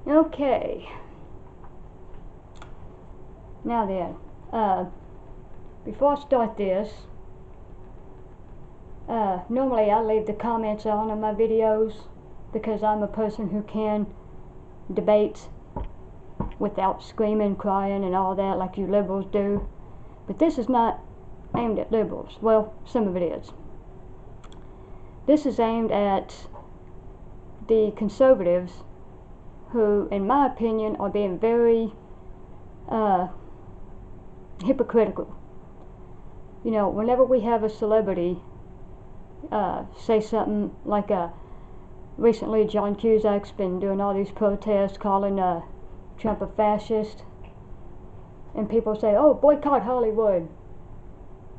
Okay. Now then, before I start this, normally I leave the comments on my videos because I'm a person who can debate without screaming, crying, and all that like you liberals do. But this is not aimed at liberals. Well, some of it is. This is aimed at the conservatives who, in my opinion, are being very hypocritical. You know, whenever we have a celebrity say something like recently John Cusack's been doing all these protests calling Trump a fascist, and people say, oh, boycott Hollywood.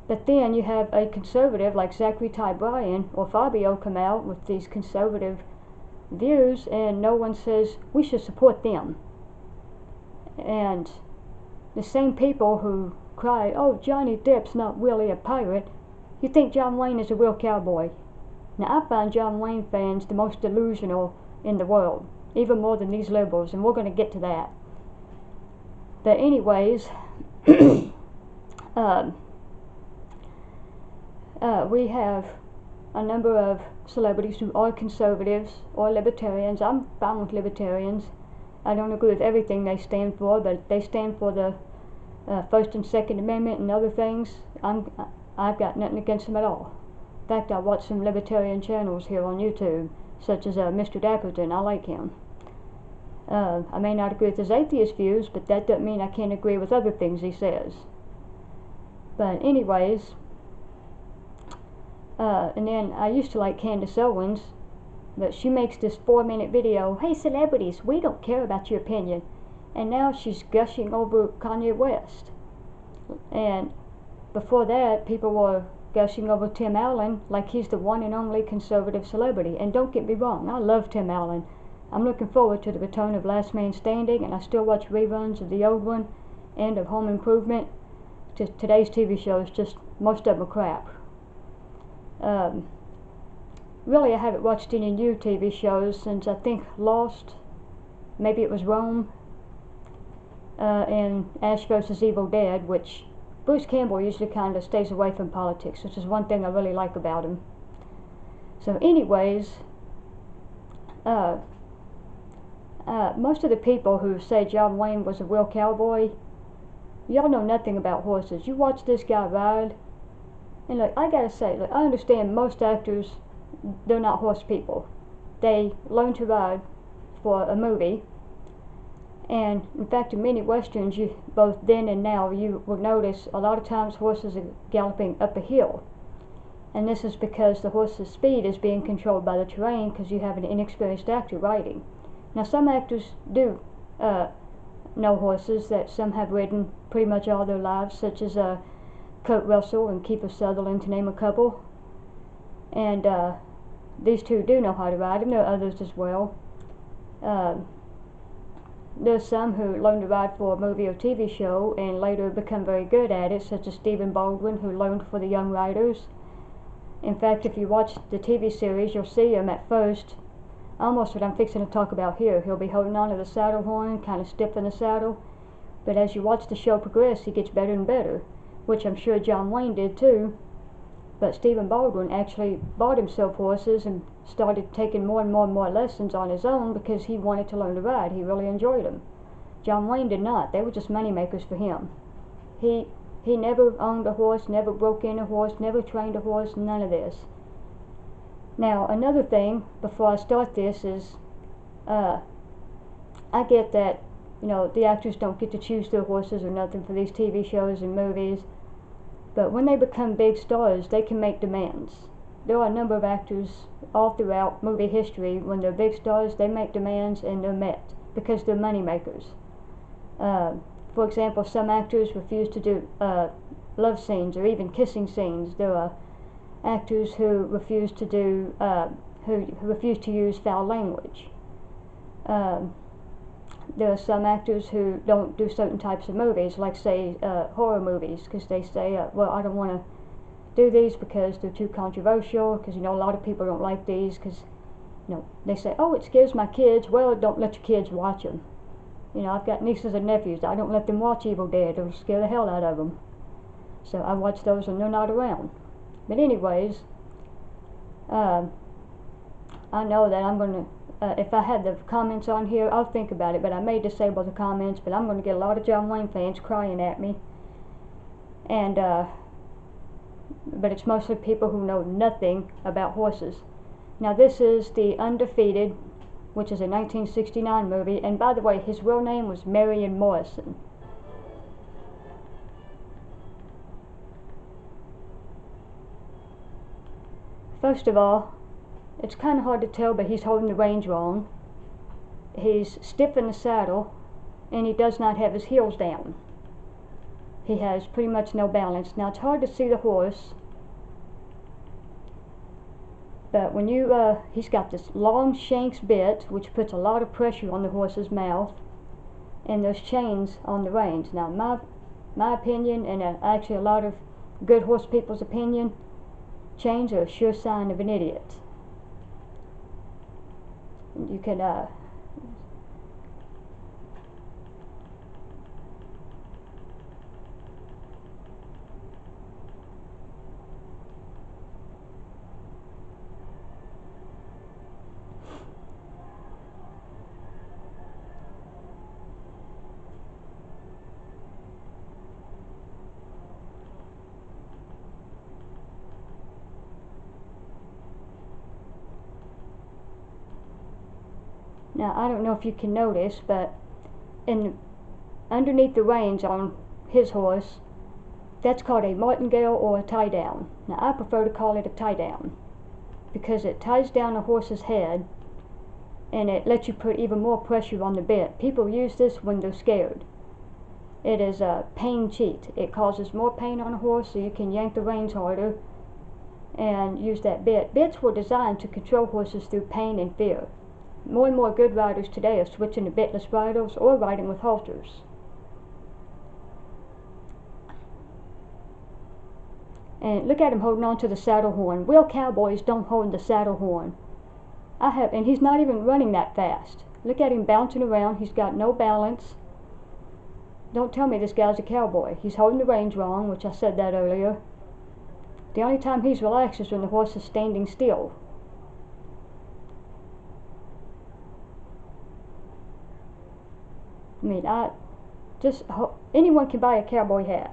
But then you have a conservative like Zachary Ty Bryan or Fabio come out with these conservative views, and no one says we should support them. And the same people who cry, oh, Johnny Depp's not really a pirate, you think John Wayne is a real cowboy. Now, I find John Wayne fans the most delusional in the world, even more than these liberals, and we're going to get to that. But anyways, we have a number of celebrities who are conservatives or libertarians. I'm fine with libertarians. I don't agree with everything they stand for, but they stand for the First and Second Amendment and other things. I've got nothing against them at all. In fact, I watch some libertarian channels here on YouTube, such as Mr. Dapperton. I like him. I may not agree with his atheist views, but that doesn't mean I can't agree with other things he says. But anyways, and then I used to like Candace Owens, but she makes this 4-minute video, hey celebrities, we don't care about your opinion. And now she's gushing over Kanye West. And before that, people were gushing over Tim Allen like he's the one and only conservative celebrity. And don't get me wrong, I love Tim Allen. I'm looking forward to the return of Last Man Standing, and I still watch reruns of the old one and of Home Improvement. Today's TV shows, just most of them are crap. Really, I haven't watched any new TV shows since I think Lost, maybe it was Rome, and Ash vs. Evil Dead, which Bruce Campbell usually kind of stays away from politics, which is one thing I really like about him. So anyways, most of the people who say John Wayne was a real cowboy, y'all know nothing about horses. You watch this guy ride, and look, I gotta say, look, I understand most actors, they're not horse people. They learn to ride for a movie, and in fact in many westerns, you both then and now, you will notice a lot of times horses are galloping up a hill, and this is because the horse's speed is being controlled by the terrain because you have an inexperienced actor riding. Now some actors do know horses, that some have ridden pretty much all their lives, such as Kurt Russell and Kiefer Sutherland, to name a couple. And these two do know how to ride, and there are others as well. There's some who learn to ride for a movie or TV show and later become very good at it, such as Stephen Baldwin, who learned for the Young Riders. In fact, if you watch the TV series, you'll see him at first, almost what I'm fixing to talk about here. He'll be holding on to the saddle horn, kind of stiff in the saddle, but as you watch the show progress, he gets better and better, which I'm sure John Wayne did too. But Stephen Baldwin actually bought himself horses and started taking more and more lessons on his own because he wanted to learn to ride. He really enjoyed them. John Wayne did not. They were just money makers for him. He never owned a horse, never broke in a horse, never trained a horse, none of this. Now, another thing before I start this is, I get that, you know, the actors don't get to choose their horses or nothing for these TV shows and movies, but when they become big stars, they can make demands. There are a number of actors all throughout movie history, when they're big stars, they make demands and they're met because they're money makers. For example, some actors refuse to do love scenes or even kissing scenes. There are actors who refuse to do who refuse to use foul language. There are some actors who don't do certain types of movies, like say horror movies, because they say, well, I don't want to do these because they're too controversial, because you know a lot of people don't like these because, you they say, oh, it scares my kids. Well, don't let your kids watch them. I've got nieces and nephews. I don't let them watch Evil Dead. It'll scare the hell out of them. So I watch those when they're not around. But anyways, I know that I'm going to, if I had the comments on here, I'll think about it, but I may disable the comments, but I'm going to get a lot of John Wayne fans crying at me. And, but it's mostly people who know nothing about horses. Now this is The Undefeated, which is a 1969 movie, and by the way, his real name was Marion Morrison. First of all, it's kind of hard to tell, but he's holding the reins wrong. He's stiff in the saddle, and he does not have his heels down. He has pretty much no balance. Now it's hard to see the horse, but when he's got this long shanks bit, which puts a lot of pressure on the horse's mouth, and those chains on the reins. Now my opinion, and actually a lot of good horse people's opinion, chains are a sure sign of an idiot. You can now I don't know if you can notice, but underneath the reins on his horse, that's called a martingale or a tie down. Now I prefer to call it a tie down because it ties down the horse's head and it lets you put even more pressure on the bit. People use this when they're scared. It is a pain cheat. It causes more pain on a horse, so you can yank the reins harder and use that bit. Bits were designed to control horses through pain and fear. More and more good riders today are switching to bitless bridles or riding with halters. And look at him holding on to the saddle horn. Real cowboys don't hold the saddle horn. And he's not even running that fast. Look at him bouncing around. He's got no balance. Don't tell me this guy's a cowboy. He's holding the reins wrong, which I said that earlier. The only time he's relaxed is when the horse is standing still. I mean, anyone can buy a cowboy hat.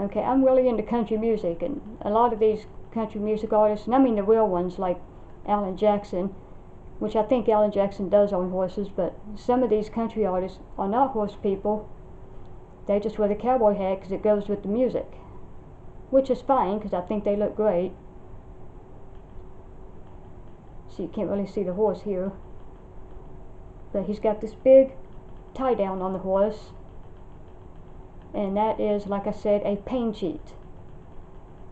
Okay, I'm really into country music, and a lot of these country music artists, and I mean the real ones like Alan Jackson, which I think Alan Jackson does own horses, but some of these country artists are not horse people. They just wear the cowboy hat because it goes with the music, which is fine because I think they look great. So you can't really see the horse here. But he's got this big tie down on the horse, and that is, like I said, a pain cheat.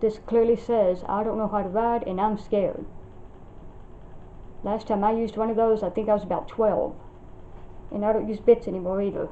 This clearly says, I don't know how to ride and I'm scared. Last time I used one of those, I think I was about 12, and I don't use bits anymore either.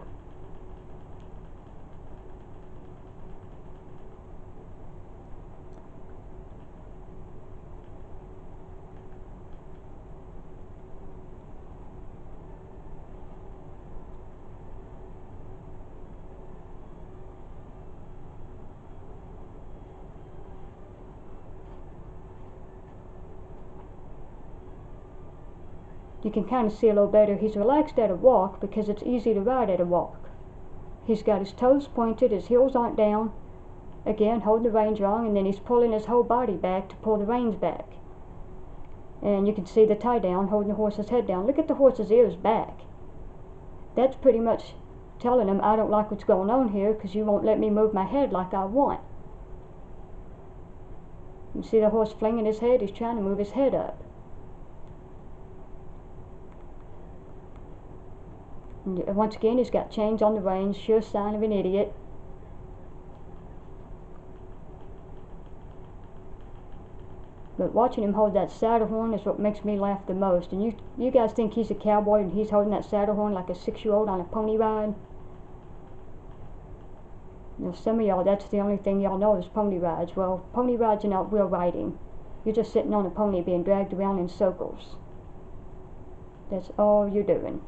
You can kind of see a little better. He's relaxed at a walk because it's easy to ride at a walk. He's got his toes pointed, his heels aren't down, again holding the reins wrong, and then he's pulling his whole body back to pull the reins back. And you can see the tie down holding the horse's head down. Look at the horse's ears back. That's pretty much telling him, I don't like what's going on here because you won't let me move my head like I want. You see the horse flinging his head? He's trying to move his head up. And once again, he's got chains on the reins, sure sign of an idiot. But watching him hold that saddle horn is what makes me laugh the most. And you guys think he's a cowboy and he's holding that saddle horn like a 6-year-old on a pony ride? You know, some of y'all, that's the only thing y'all know is pony rides. Well, pony rides are not real riding. You're just sitting on a pony being dragged around in circles. That's all you're doing.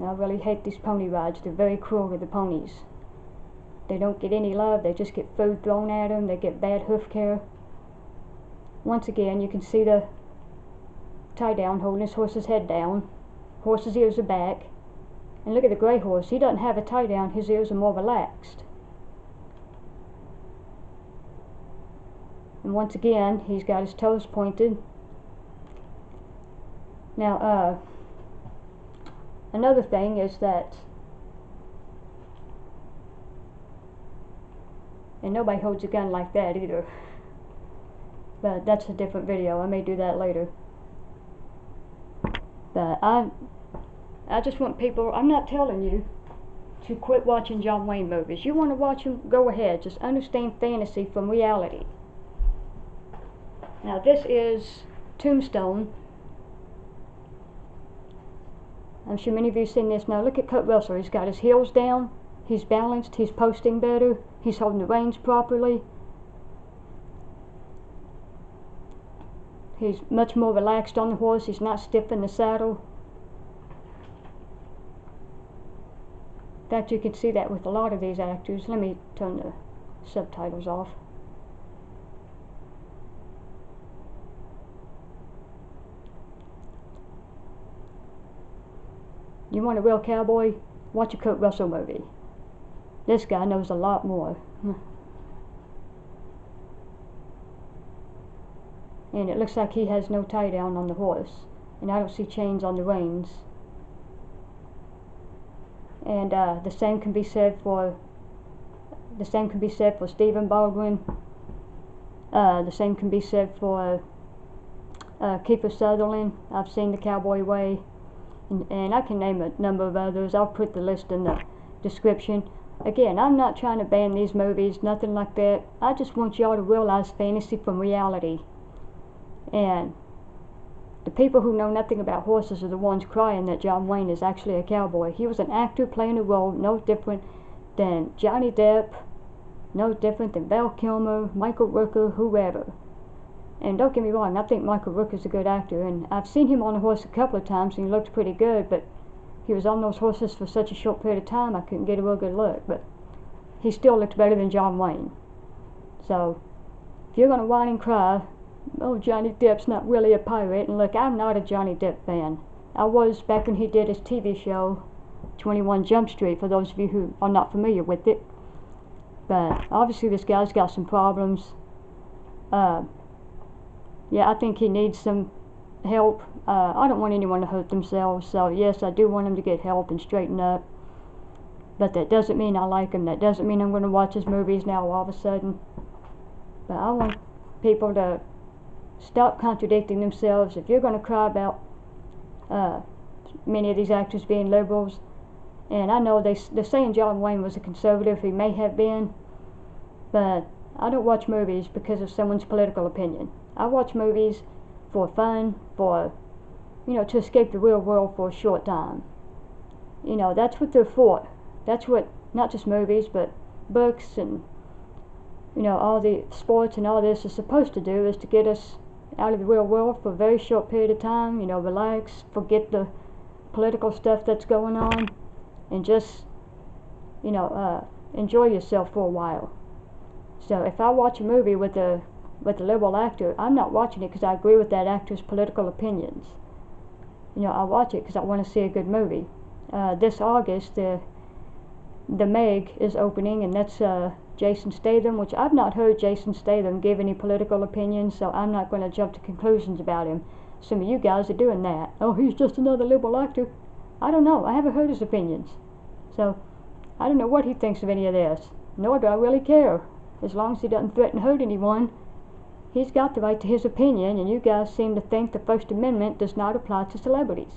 I really hate these pony rides. They're very cruel to the ponies. They don't get any love. They just get food thrown at them. They get bad hoof care. Once again, you can see the tie down holding his horse's head down. Horse's ears are back. And look at the gray horse. He doesn't have a tie down. His ears are more relaxed. And once again, he's got his toes pointed. Now, another thing is that, and nobody holds a gun like that either. But that's a different video. I may do that later. But I just want people, I'm not telling you to quit watching John Wayne movies. You want to watch them, go ahead. Just understand fantasy from reality. Now this is Tombstone. I'm sure many of you have seen this. Now look at Kurt Russell. He's got his heels down. He's balanced. He's posting better. He's holding the reins properly. He's much more relaxed on the horse. He's not stiff in the saddle. In fact, you can see that with a lot of these actors. Let me turn the subtitles off. You want a real cowboy? Watch a Kurt Russell movie. This guy knows a lot more. And it looks like he has no tie down on the horse. And I don't see chains on the reins. And the same can be said for Stephen Baldwin. The same can be said for Kiefer Sutherland. I've seen The Cowboy Way. And I can name a number of others. I'll put the list in the description. Again, I'm not trying to ban these movies, nothing like that. I just want y'all to realize fantasy from reality. And the people who know nothing about horses are the ones crying that John Wayne is actually a cowboy. He was an actor playing a role no different than Johnny Depp, no different than Val Kilmer, Michael Rooker, whoever. And don't get me wrong, I think Michael Rooker's a good actor, and I've seen him on a horse a couple of times and he looked pretty good, but he was on those horses for such a short period of time I couldn't get a real good look, but he still looked better than John Wayne. So, if you're going to whine and cry, oh, Johnny Depp's not really a pirate, and look, I'm not a Johnny Depp fan. I was back when he did his TV show, 21 Jump Street, for those of you who are not familiar with it. But obviously this guy's got some problems. Yeah, I think he needs some help. I don't want anyone to hurt themselves, so yes, I do want him to get help and straighten up. But that doesn't mean I like him. That doesn't mean I'm going to watch his movies now all of a sudden. But I want people to stop contradicting themselves. If you're going to cry about many of these actors being liberals, and I know they're saying John Wayne was a conservative, he may have been, but I don't watch movies because of someone's political opinion. I watch movies for fun, for, to escape the real world for a short time. That's what they're for. That's what, not just movies, but books and, all the sports and all this is supposed to do, is to get us out of the real world for a very short period of time, relax, forget the political stuff that's going on, and just, enjoy yourself for a while. So if I watch a movie with a liberal actor, I'm not watching it because I agree with that actor's political opinions. I watch it because I want to see a good movie. This August, the Meg is opening, and that's Jason Statham, which I've not heard Jason Statham give any political opinions, so I'm not going to jump to conclusions about him. Some of you guys are doing that. Oh, he's just another liberal actor. I don't know. I haven't heard his opinions. So, I don't know what he thinks of any of this. Nor do I really care. As long as he doesn't threaten to hurt anyone, he's got the right to his opinion, and you guys seem to think the First Amendment does not apply to celebrities.